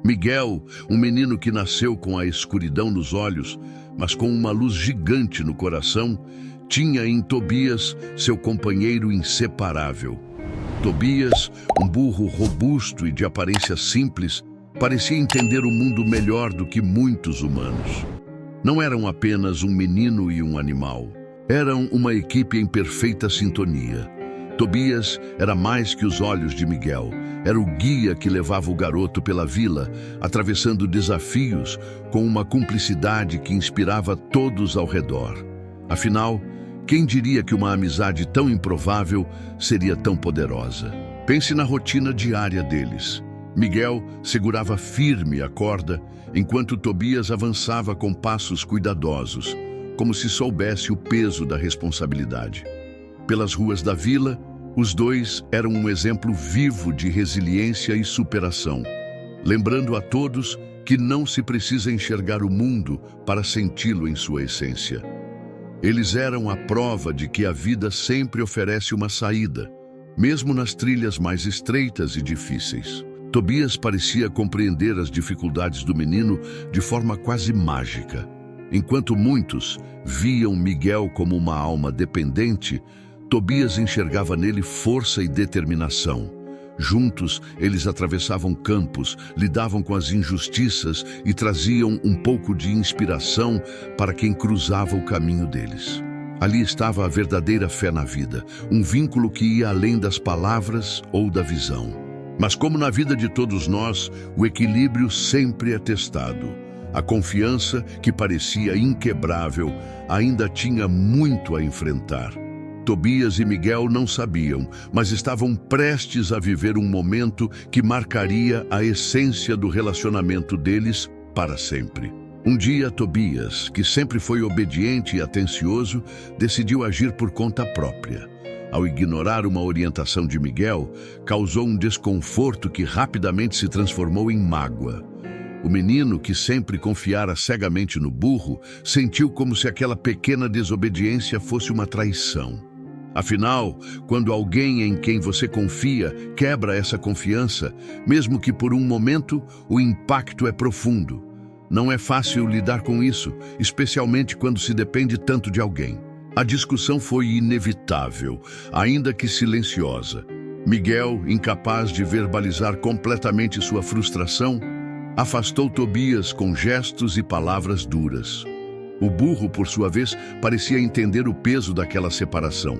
Miguel, um menino que nasceu com a escuridão nos olhos, mas com uma luz gigante no coração, tinha em Tobias seu companheiro inseparável. Tobias, um burro robusto e de aparência simples, parecia entender o mundo melhor do que muitos humanos. Não eram apenas um menino e um animal. Eram uma equipe em perfeita sintonia. Tobias era mais que os olhos de Miguel. Era o guia que levava o garoto pela vila, atravessando desafios com uma cumplicidade que inspirava todos ao redor. Afinal, quem diria que uma amizade tão improvável seria tão poderosa? Pense na rotina diária deles. Miguel segurava firme a corda, enquanto Tobias avançava com passos cuidadosos, como se soubesse o peso da responsabilidade. Pelas ruas da vila, os dois eram um exemplo vivo de resiliência e superação, lembrando a todos que não se precisa enxergar o mundo para senti-lo em sua essência. Eles eram a prova de que a vida sempre oferece uma saída, mesmo nas trilhas mais estreitas e difíceis. Tobias parecia compreender as dificuldades do menino de forma quase mágica. Enquanto muitos viam Miguel como uma alma dependente, Tobias enxergava nele força e determinação. Juntos, eles atravessavam campos, lidavam com as injustiças e traziam um pouco de inspiração para quem cruzava o caminho deles. Ali estava a verdadeira fé na vida, um vínculo que ia além das palavras ou da visão. Mas como na vida de todos nós, o equilíbrio sempre é testado. A confiança, que parecia inquebrável, ainda tinha muito a enfrentar. Tobias e Miguel não sabiam, mas estavam prestes a viver um momento que marcaria a essência do relacionamento deles para sempre. Um dia, Tobias, que sempre foi obediente e atencioso, decidiu agir por conta própria. Ao ignorar uma orientação de Miguel, causou um desconforto que rapidamente se transformou em mágoa. O menino, que sempre confiara cegamente no burro, sentiu como se aquela pequena desobediência fosse uma traição. Afinal, quando alguém em quem você confia quebra essa confiança, mesmo que por um momento, o impacto é profundo. Não é fácil lidar com isso, especialmente quando se depende tanto de alguém. A discussão foi inevitável, ainda que silenciosa. Miguel, incapaz de verbalizar completamente sua frustração, afastou Tobias com gestos e palavras duras. O burro, por sua vez, parecia entender o peso daquela separação.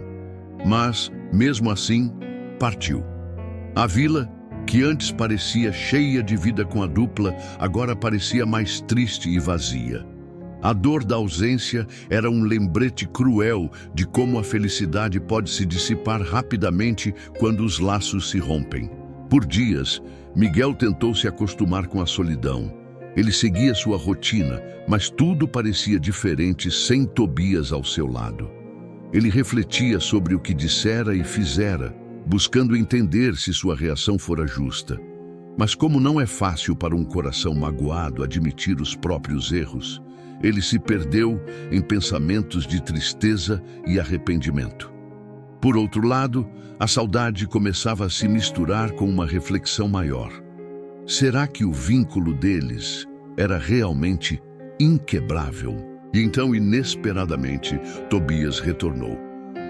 Mas, mesmo assim, partiu. A vila, que antes parecia cheia de vida com a dupla, agora parecia mais triste e vazia. A dor da ausência era um lembrete cruel de como a felicidade pode se dissipar rapidamente quando os laços se rompem. Por dias, Miguel tentou se acostumar com a solidão. Ele seguia sua rotina, mas tudo parecia diferente sem Tobias ao seu lado. Ele refletia sobre o que dissera e fizera, buscando entender se sua reação fora justa. Mas como não é fácil para um coração magoado admitir os próprios erros, ele se perdeu em pensamentos de tristeza e arrependimento. Por outro lado, a saudade começava a se misturar com uma reflexão maior. Será que o vínculo deles era realmente inquebrável? E então, inesperadamente, Tobias retornou.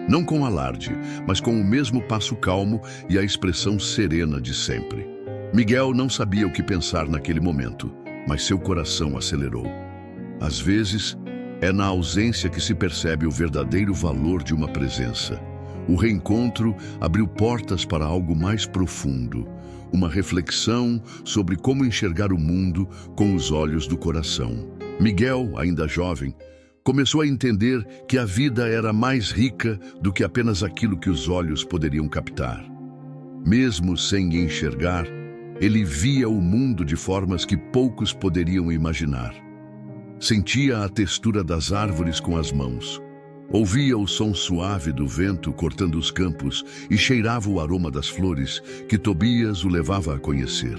Não com alarde, mas com o mesmo passo calmo e a expressão serena de sempre. Miguel não sabia o que pensar naquele momento, mas seu coração acelerou. Às vezes, é na ausência que se percebe o verdadeiro valor de uma presença. O reencontro abriu portas para algo mais profundo, uma reflexão sobre como enxergar o mundo com os olhos do coração. Miguel, ainda jovem, começou a entender que a vida era mais rica do que apenas aquilo que os olhos poderiam captar. Mesmo sem enxergar, ele via o mundo de formas que poucos poderiam imaginar. Sentia a textura das árvores com as mãos, ouvia o som suave do vento cortando os campos e cheirava o aroma das flores que Tobias o levava a conhecer.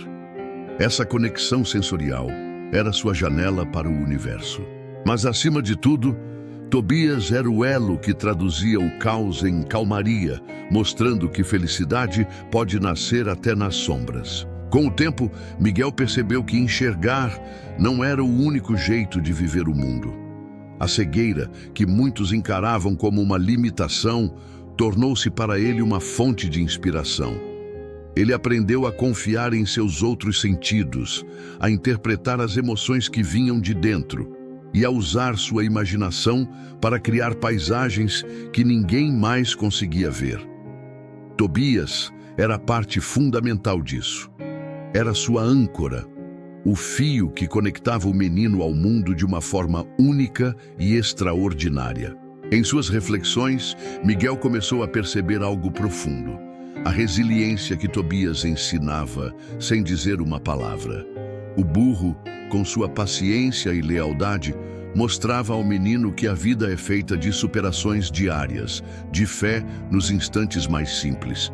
Essa conexão sensorial era sua janela para o universo. Mas, acima de tudo, Tobias era o elo que traduzia o caos em calmaria, mostrando que felicidade pode nascer até nas sombras. Com o tempo, Miguel percebeu que enxergar não era o único jeito de viver o mundo. A cegueira, que muitos encaravam como uma limitação, tornou-se para ele uma fonte de inspiração. Ele aprendeu a confiar em seus outros sentidos, a interpretar as emoções que vinham de dentro e a usar sua imaginação para criar paisagens que ninguém mais conseguia ver. Tobias era a parte fundamental disso. Era sua âncora, o fio que conectava o menino ao mundo de uma forma única e extraordinária. Em suas reflexões, Miguel começou a perceber algo profundo: a resiliência que Tobias ensinava sem dizer uma palavra. O burro, com sua paciência e lealdade, mostrava ao menino que a vida é feita de superações diárias, de fé nos instantes mais simples.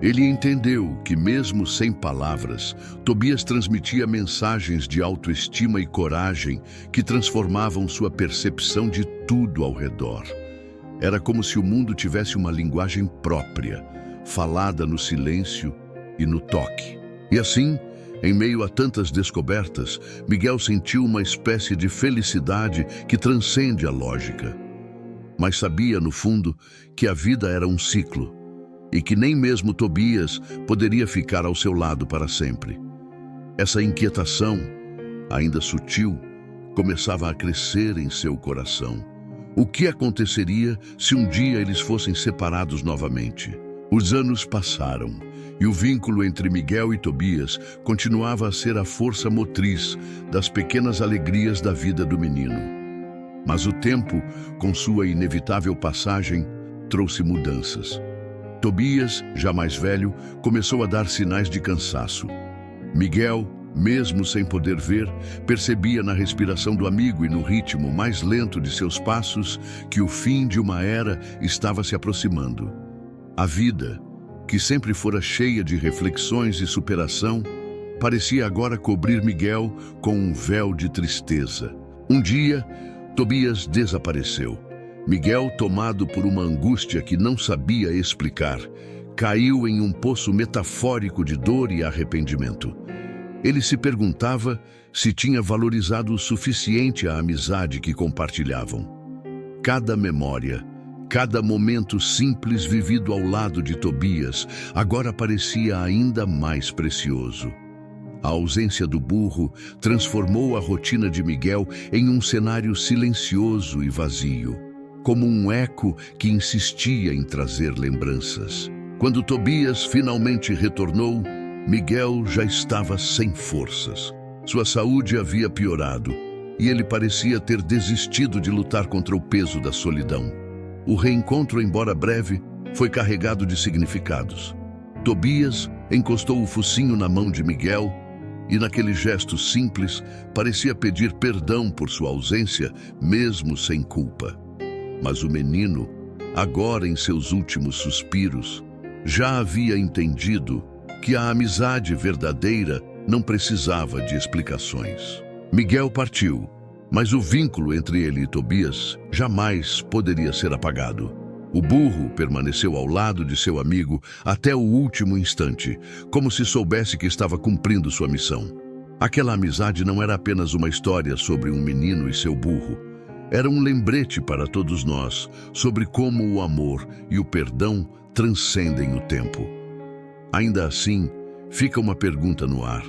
Ele entendeu que, mesmo sem palavras, Tobias transmitia mensagens de autoestima e coragem que transformavam sua percepção de tudo ao redor. Era como se o mundo tivesse uma linguagem própria, falada no silêncio e no toque. E assim, em meio a tantas descobertas, Miguel sentiu uma espécie de felicidade que transcende a lógica. Mas sabia, no fundo, que a vida era um ciclo e que nem mesmo Tobias poderia ficar ao seu lado para sempre. Essa inquietação, ainda sutil, começava a crescer em seu coração. O que aconteceria se um dia eles fossem separados novamente? Os anos passaram e o vínculo entre Miguel e Tobias continuava a ser a força motriz das pequenas alegrias da vida do menino. Mas o tempo, com sua inevitável passagem, trouxe mudanças. Tobias, já mais velho, começou a dar sinais de cansaço. Miguel, mesmo sem poder ver, percebia na respiração do amigo e no ritmo mais lento de seus passos que o fim de uma era estava se aproximando. A vida, que sempre fora cheia de reflexões e superação, parecia agora cobrir Miguel com um véu de tristeza. Um dia, Tobias desapareceu. Miguel, tomado por uma angústia que não sabia explicar, caiu em um poço metafórico de dor e arrependimento. Ele se perguntava se tinha valorizado o suficiente a amizade que compartilhavam. Cada memória, cada momento simples vivido ao lado de Tobias agora parecia ainda mais precioso. A ausência do burro transformou a rotina de Miguel em um cenário silencioso e vazio, como um eco que insistia em trazer lembranças. Quando Tobias finalmente retornou, Miguel já estava sem forças. Sua saúde havia piorado e ele parecia ter desistido de lutar contra o peso da solidão. O reencontro, embora breve, foi carregado de significados. Tobias encostou o focinho na mão de Miguel e, naquele gesto simples, parecia pedir perdão por sua ausência, mesmo sem culpa. Mas o menino, agora em seus últimos suspiros, já havia entendido que a amizade verdadeira não precisava de explicações. Miguel partiu, mas o vínculo entre ele e Tobias jamais poderia ser apagado. O burro permaneceu ao lado de seu amigo até o último instante, como se soubesse que estava cumprindo sua missão. Aquela amizade não era apenas uma história sobre um menino e seu burro. Era um lembrete para todos nós sobre como o amor e o perdão transcendem o tempo. Ainda assim, fica uma pergunta no ar.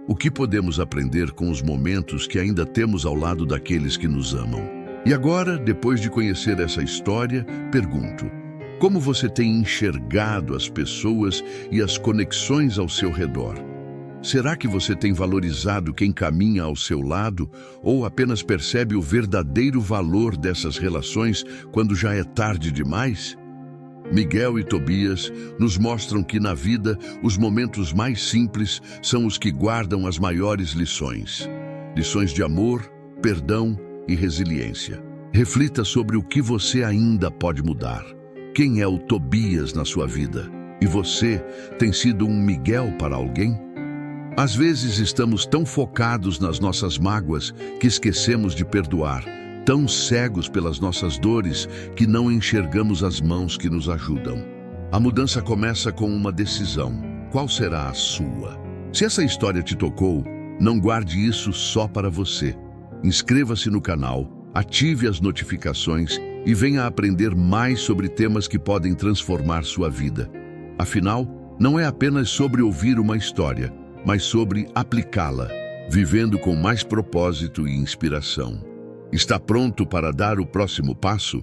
O que podemos aprender com os momentos que ainda temos ao lado daqueles que nos amam? E agora, depois de conhecer essa história, pergunto: como você tem enxergado as pessoas e as conexões ao seu redor? Será que você tem valorizado quem caminha ao seu lado ou apenas percebe o verdadeiro valor dessas relações quando já é tarde demais? Miguel e Tobias nos mostram que na vida os momentos mais simples são os que guardam as maiores lições. Lições de amor, perdão e resiliência. Reflita sobre o que você ainda pode mudar. Quem é o Tobias na sua vida? E você tem sido um Miguel para alguém? Às vezes estamos tão focados nas nossas mágoas que esquecemos de perdoar, tão cegos pelas nossas dores que não enxergamos as mãos que nos ajudam. A mudança começa com uma decisão. Qual será a sua? Se essa história te tocou, não guarde isso só para você. Inscreva-se no canal, ative as notificações e venha aprender mais sobre temas que podem transformar sua vida. Afinal, não é apenas sobre ouvir uma história, mas sobre aplicá-la, vivendo com mais propósito e inspiração. Está pronto para dar o próximo passo?